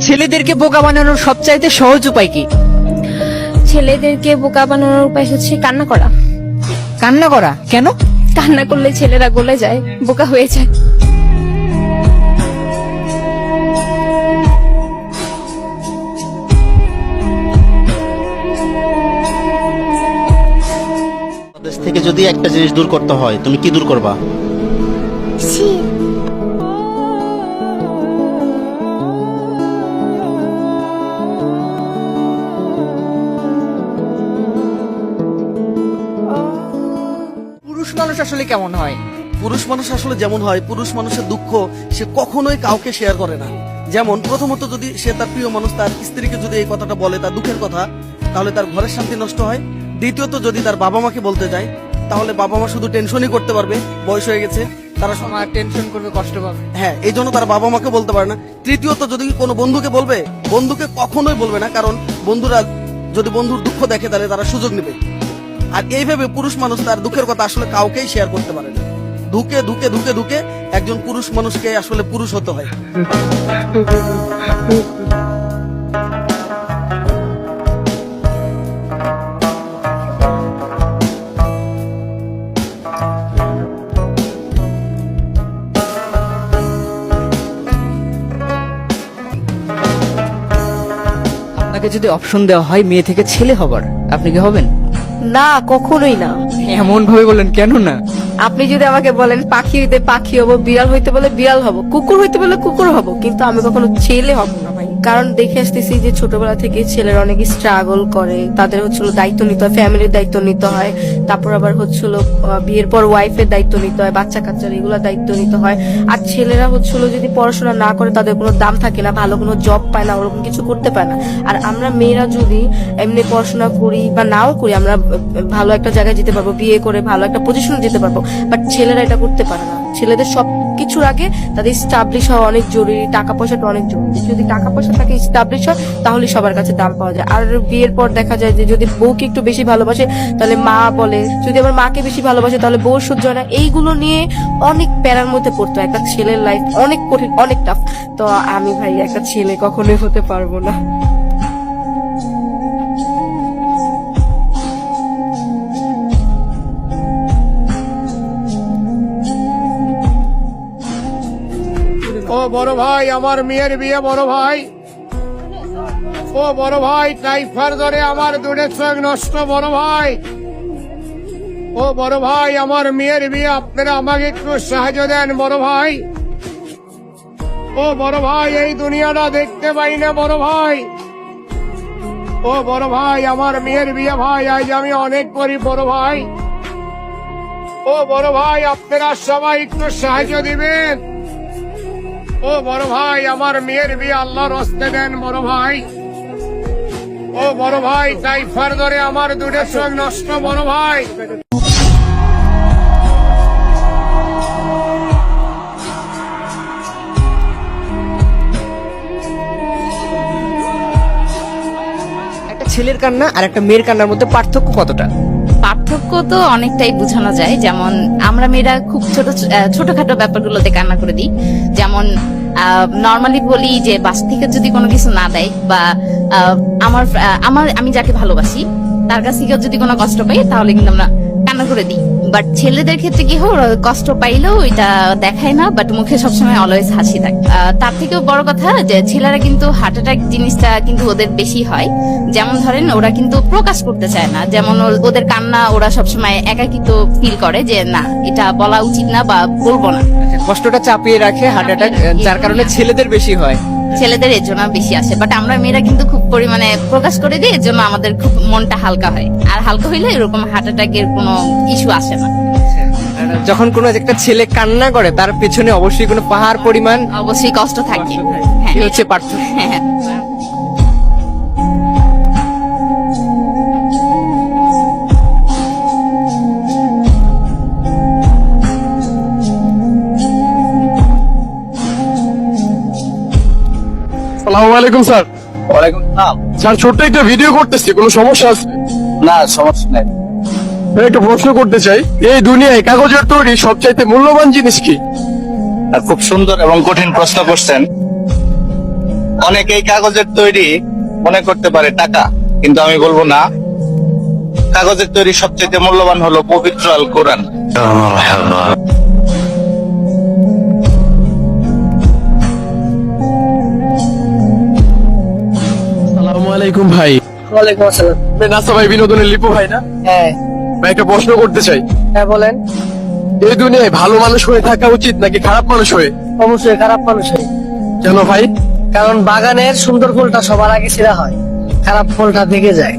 ছেলেদেরকে বোকা বানানোর সবচাইতে সহজ উপায় কি? ছেলেদেরকে বোকা বানানোর উপায় হচ্ছে কান্না করা। কান্না করা? কেন? কান্না করলে ছেলেরা গলে যায়, বোকা হয়ে যায়। দেশ থেকে যদি একটা জিনিস দূর করতে হয়, তুমি কি দূর করবা? পুরুষ মানুষ আসলে কেমন হয়? পুরুষ মানুষ আসলে যেমন হয়, পুরুষ মানুষের দুঃখ সে কখনোই কাউকে শেয়ার করে না। যেমন প্রথমত যদি সে তার প্রিয় মানুষ তার স্ত্রীকে যদি এই কথাটা বলে, তার দুঃখের কথা, তাহলে তার ঘরের শান্তি নষ্ট হয়। দ্বিতীয়ত যদি তার বাবা মাকে বলতে যায়, তাহলে বাবা মা শুধু টেনশনই করতে পারবে, বয়স হয়ে গেছে, তারা আমার টেনশন করবে, কষ্ট পাবে। হ্যাঁ, এই জন্য তার বাবা মাকে বলতে পারে না। তৃতীয়ত যদি কোনো বন্ধুকে বলবে, বন্ধুকে কখনোই বলবে না, কারণ বন্ধুরা যদি বন্ধুর দুঃখ দেখে তাহলে তারা সুযোগ নেবে। আর এইভাবে পুরুষ মানুষ তার দুঃখের কথা আসলে কাউকেই শেয়ার করতে পারে না। ধুকে ধুকে ধুকে ধুকে একজন পুরুষ মানুষকে আসলে পুরুষ হতে হয়। আপনাকে যদি অপশন দেওয়া হয় মেয়ে থেকে ছেলে হবার, আপনি কি হবেন? না, কখনোই না। এমন ভাবে বললেন, কেন না? আপনি যদি আমাকে বলেন পাখি হইতে পাখি হবো, বিড়াল হইতে বলে বিড়াল হবো, কুকুর হইতে বলে কুকুর হবো, কিন্তু আমি কখনো ছেলে হব না ভাই। কারণ দেখে আসতেছি যে ছোটবেলা থেকে ছেলেরা অনেক স্ট্রাগল করে, তাদের হচ্ছিল দায়িত্ব নিতে হয়, ফ্যামিলির দায়িত্ব নিতে হয়, তারপর আবার হচ্ছিল বিয়ের পর ওয়াইফের দায়িত্ব নিতে হয়, বাচ্চা কাচ্চার এগুলা দায়িত্ব নিতে হয়। আর ছেলেরা হচ্ছিল যদি পড়াশোনা না করে তাদের কোনো দাম থাকে না, ভালো কোনো জব পায় না, ওরকম কিছু করতে পারে না। আর আমরা মেয়েরা যদি এমনি পড়াশোনা করি বা নাও করি, আমরা ভালো একটা জায়গায় যেতে পারবো, বিয়ে করে ভালো একটা পজিশনে যেতে পারবো, বাট ছেলেরা এটা করতে পারে না। ছেলেদের সবকিছুর আগে তাদের স্টাবলিশ হওয়া অনেক জরুরি, টাকা পয়সাটা অনেক জরুরি। যদি টাকা পয়সা থাকে, স্টাবলিশ হয়, তাহলে সবার কাছে দাম পাওয়া যায়। আর বিয়ের পর দেখা যায় যে যদি বউকে একটু বেশি ভালোবাসে তাহলে মা বলে, যদি আবার মাকে বেশি ভালোবাসে তাহলে বউ সহ্য হয় না। এইগুলো নিয়ে অনেক প্যারার মধ্যে পড়তো হয়। একটা ছেলের লাইফ অনেক কঠিন, অনেক টাফ। তো আমি ভাই একটা ছেলে কখনোই হতে পারবো না। ও বড় ভাই, আমার মেয়ের বিয়ে। বড় ভাই, ও বড় ভাই, টাইফার ধরে আমার দুধের চোখ নষ্ট। বড় ভাই, ও বড় ভাই, আমার মেয়ের বিয়ে, আপনারা আমাকে একটু সাহায্য দেন। বড় ভাই, ও বড় ভাই, এই দুনিয়াটা দেখতে পাই না। বড় ভাই, ও বড় ভাই, আমার মেয়ের বিয়ে ভাই, আজ আমি অনেক করি। বড় ভাই, ও বড় ভাই, আপনারা সবাই একটু সাহায্য দিবেন। ও বড় ভাই, আমার মেয়ের বিয়ে আল্লাহর হস্তে দেন। বড় ভাই, ও বড় ভাই, টাইফার ধরে আমার দুধের চোখ নষ্ট। বড় ভাই, একটা ছেলের কান্না আর একটা মেয়ের কান্নার মধ্যে পার্থক্য কতটা? পার্থক্য তো অনেকটাই বোঝানো যায়। যেমন আমরা মেয়েরা খুব ছোটখাটো ব্যাপারগুলোতে কান্না করে দিই। যেমন নর্মালি বলি যে বাসা থেকে যদি কোনো কিছু না দেয়, বা আমি যাকে ভালোবাসি তার কাছ থেকে যদি কোনো কষ্ট পাই, তাহলে কিন্তু আমরা কান্না করে দিই। বাট ছেলেদের ক্ষেত্রে কি হয়, কষ্ট পাইলেও এটা দেখায় না, বাট মুখে সবসময় অলওয়েজ হাসি থাকে। তার থেকেও বড় কথা যে ছেলেরা কিন্তু হার্ট অ্যাটাক জিনিসটা কিন্তু ওদের বেশি হয়। যেমন ধরেন ওরা কিন্তু প্রকাশ করতে চায় না, যেমন ওদের কান্না ওরা সবসময় একাকিত্ব ফিল করে, যে না এটা বলা উচিত না বা বলবো না, কষ্টটা চাপিয়ে রাখে, হার্ট অ্যাটাক, যার কারণে ছেলেদের বেশি হয়। ছেলেদের এর জন্য বেশি আসে। বাট আমরা মেয়েরা কিন্তু খুব পরিমাণে প্রকাশ করে দিই, এর জন্য আমাদের খুব মনটা হালকা হয়। আর হালকা হইলে এরকম হার্ট অ্যাটাকের কোনো ইস্যু আসে না। যখন কোনো একটা ছেলে কান্না করে তার পেছনে অবশ্যই কোনো পাহাড় পরিমাণ অবশ্যই কষ্ট থাকে। হ্যাঁ, কি হচ্ছে পার্থক্য? হ্যাঁ। আসসালামু আলাইকুম স্যার। ওয়ালাইকুম সালাম। স্যার, ছোট্ট একটা ভিডিও করতেছি, কোনো সমস্যা আছে? না, সমস্যা নাই। একটা প্রশ্ন করতে চাই, এই দুনিয়ায় কাগজের তৈরি সবচাইতে মূল্যবান জিনিস কি? আর খুব সুন্দর এবং কঠিন প্রশ্ন করছেন। অনেকেই কাগজের তৈরি মনে করতে পারে টাকা, কিন্তু আমি বলবো না। কাগজের তৈরি সবচেয়ে মূল্যবান হলো পবিত্র আল কোরআন। আসসালামু আলাইকুম ভাই। ওয়ালাইকুম আসসালাম। নাসা ভাই বিনোদনের লিপু ভাই না? হ্যাঁ ভাই একটা প্রশ্ন করতে চাই, হ্যাঁ বলেন। এই দুনিয়ায় ভালো মানুষ হয়ে থাকা উচিত নাকি খারাপ মানুষ হয়ে? অবশ্যই খারাপ মানুষই, কেন ভাই? কারণ বাগানের সুন্দর ফুলটা সবার আগে ছিঁড়া হয়, খারাপ ফুলটা থেকে যায়।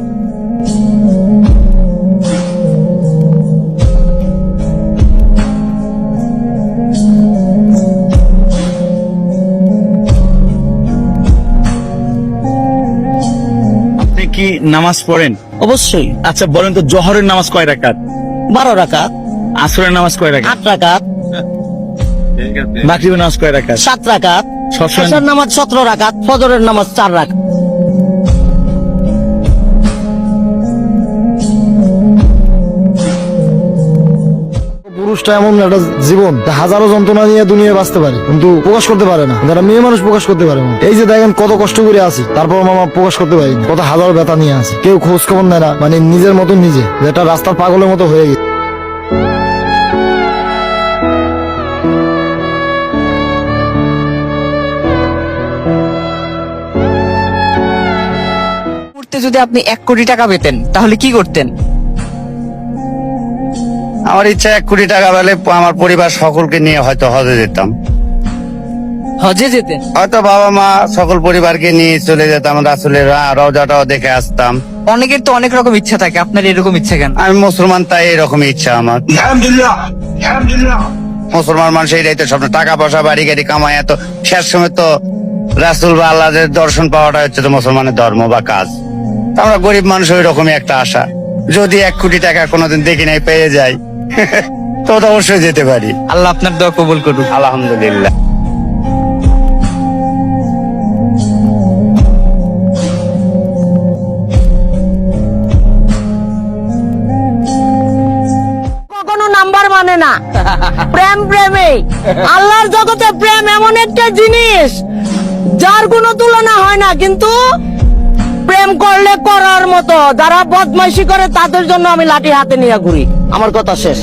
আপনি কি নামাজ পড়েন? অবশ্যই। আচ্ছা বলেন তো, জোহরের নামাজ কয় রাকাত? 12 রাকাত, আসরের নামাজ কয় রাকাত? 8 রাকাত, মাগরিবের নামাজ কয় রাকাত? 7 রাকাত, সবসময় এশার নামাজ 17 রাকাত, ফজরের নামাজ 4 রাকাত। পুরুষটা এমন একটা জীবন, হাজারো যন্ত্রণা নিয়ে দুনিয়ায় বাঁচতে পারে কিন্তু প্রকাশ করতে পারে না। যারা মেয়ে মানুষ প্রকাশ করতে পারে না। এই যে দেখেন কত কষ্ট করে আছি, তারপর মামা প্রকাশ করতে পারি না। কত হাজারো ব্যথা নিয়ে আছি, কেউ খোঁজ খবর নেয় না। মানে নিজের মতো নিজে যেটা রাস্তার পাগলের মতো হয়ে গেছে। মুহূর্তে যদি আপনি 1 কোটি টাকা পেতেন তাহলে কি করতেন? আমার ইচ্ছা 1 কোটি টাকা পেলে আমার পরিবার সকলকে নিয়ে হয়তো হজে যেতাম। হজে যেতেন? হয়তো বাবা মা সকল পরিবারকে নিয়ে চলে যেতাম, রাসূলের রওজাটাও দেখে আসতাম। অনেকের তো অনেক রকম ইচ্ছা থাকে, আপনার এরকম ইচ্ছা কেন? আমি মুসলমান, তাই এরকমই ইচ্ছা আমার। মুসলমান মানুষ এইটাই তো স্বপ্ন, টাকা পয়সা বাড়ি গাড়ি কামায়। এত শেষ সময় তো রাসূল বা আল্লাহর দর্শন পাওয়াটা হচ্ছে তো মুসলমানের ধর্ম বা কাজ। তা আমরা গরিব মানুষ, ওই রকমই একটা আশা। যদি 1 কোটি টাকা কোনোদিন দেখি নাই পেয়ে যাই তো অবশ্যই যেতে পারি। আল্লাহ আপনার দোয়া কবুল করুন। আলহামদুলিল্লাহ। কখনো নাম্বার মানে না। প্রেম প্রেমে, আল্লাহর জগতে প্রেম এমন একটা জিনিস যার কোনো তুলনা হয় না। কিন্তু প্রেম করলে করার মতো, যারা বদমাইশি করে তাদের জন্য আমি লাঠি হাতে নিয়ে ঘুরি। আমার কথা শেষ।